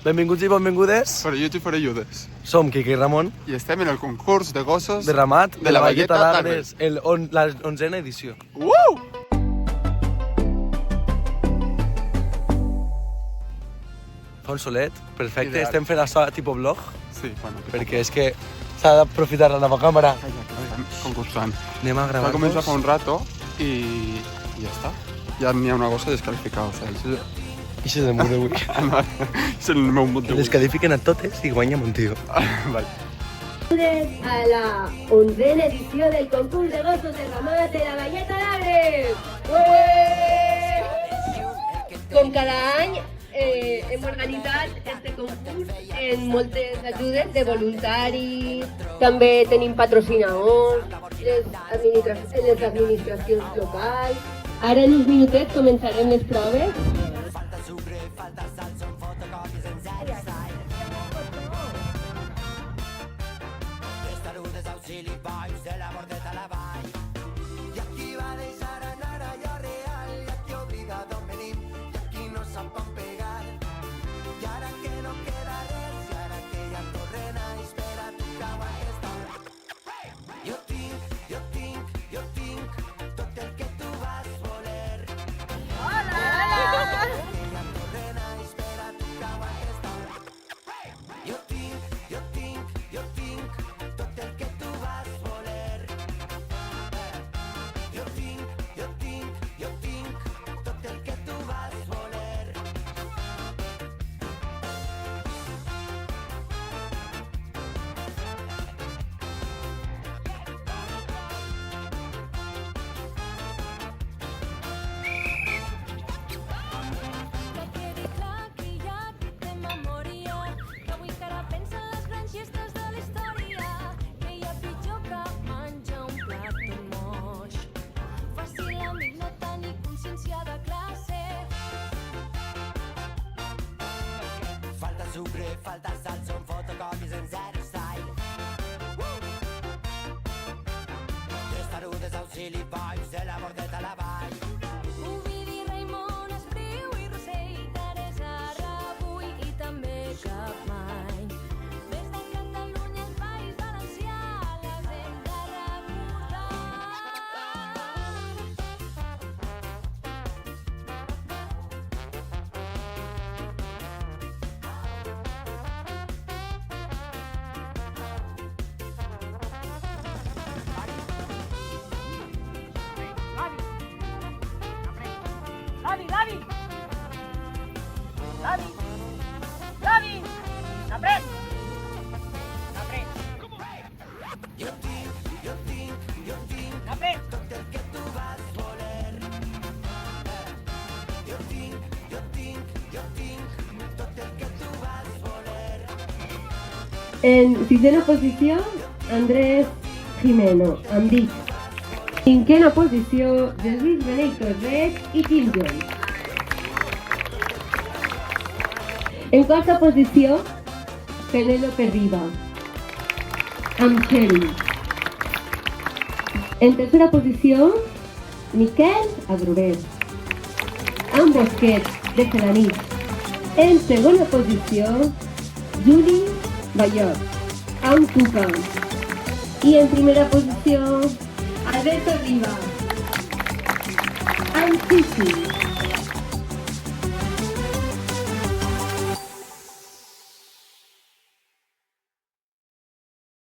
Benvinguts i benvingudes. Farelluts i farelludes. Som Quique i Ramon, I estem en el concurs de gossos de Ramat, de la Valleta d'Agres. la 11a edició. Fa un solet, perfecte, Ideal. estem fent això tipus vlog, Sí, bueno, perquè és que s'ha d'aprofitar la nova càmera. estem concursant. Anem a Va gravar-nos. començar fa un rato i ja està. Ja n'hi ha una gossa descalificada, o sigui, Això és el mood d'avui. és el meu mood d'avui. Les califiquen a totes i guanyem un tio. Vale. A la 11a edició del concurs de gossos de Ramat de la Valleta d'Agres. Ué! Com cada any hem organitzat este concurs en moltes ajudes de voluntaris, també tenim patrocinadors, les administracions locals. Ara en uns minutets començarem les proves. Sucre, falta sal, són fotocopies en zero style. Tres tarudes, auxili, bois, de la bordeta a la vall. Ovidi, Raimon, Espriu i Rossell, Teresa, Rabull i també Capmany. Des de Catalunya, el País Valencià, les hem de recordar. En sisena posició, Andrés Jimeno, amb Vic. Cinquena posició, Lluís Benito Red i Tim Jones. En quarta posició, Penélope Riba, amb Cherry. En tercera posició, Miquel Agrurer, amb Bosquets, de Felanit. En segona posició, Juli Bayot, amb Cuca. I en primera posició, Alberto Riba, amb Sisi.